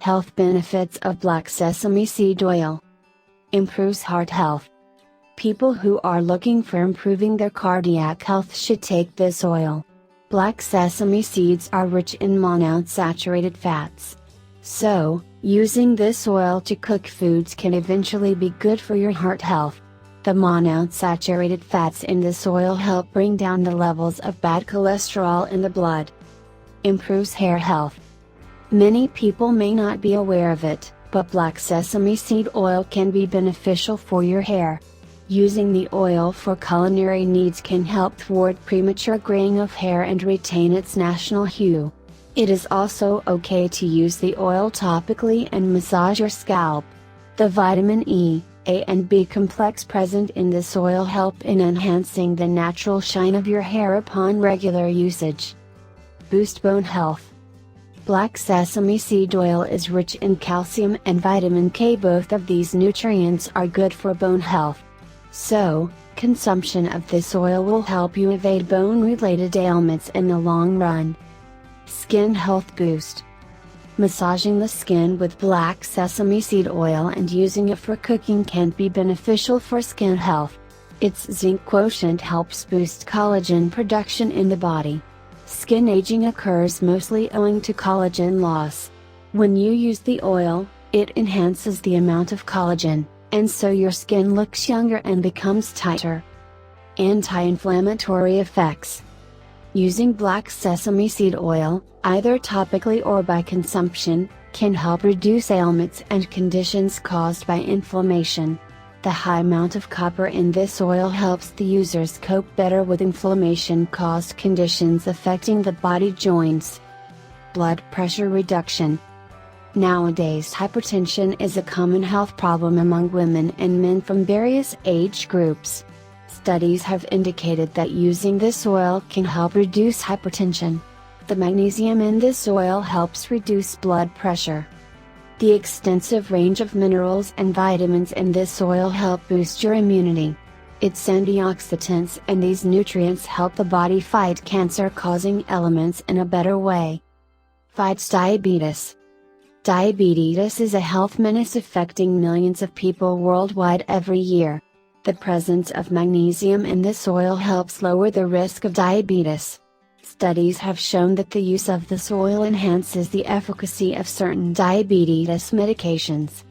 Health benefits of black sesame seed oil. Improves heart health. People who are looking for improving their cardiac health should take this oil. Black sesame seeds are rich in monounsaturated fats. So, using this oil to cook foods can eventually be good for your heart health. The monounsaturated fats in this oil help bring down the levels of bad cholesterol in the blood. Improves hair health. Many people may not be aware of it, but black sesame seed oil can be beneficial for your hair. Using the oil for culinary needs can help thwart premature graying of hair and retain its natural hue. It is also okay to use the oil topically and massage your scalp. The vitamin E, A and B complex present in this oil help in enhancing the natural shine of your hair upon regular usage. Boost bone health. Black sesame seed oil is rich in calcium and vitamin K. Both of these nutrients are good for bone health. So, consumption of this oil will help you evade bone-related ailments in the long run. Skin health boost. Massaging the skin with black sesame seed oil and using it for cooking can be beneficial for skin health. Its zinc quotient helps boost collagen production in the body. Skin aging occurs mostly owing to collagen loss. When you use the oil, it enhances the amount of collagen, and so your skin looks younger and becomes tighter. Anti-inflammatory effects. Using black sesame seed oil, either topically or by consumption, can help reduce ailments and conditions caused by inflammation. The high amount of copper in this oil helps the users cope better with inflammation-caused conditions affecting the body joints. Blood pressure reduction. Nowadays, hypertension is a common health problem among women and men from various age groups. Studies have indicated that using this oil can help reduce hypertension. The magnesium in this oil helps reduce blood pressure. The extensive range of minerals and vitamins in this oil help boost your immunity. Its antioxidants and these nutrients help the body fight cancer-causing elements in a better way. Fights diabetes. Diabetes is a health menace affecting millions of people worldwide every year. The presence of magnesium in this oil helps lower the risk of diabetes. Studies have shown that the use of this oil enhances the efficacy of certain diabetes medications.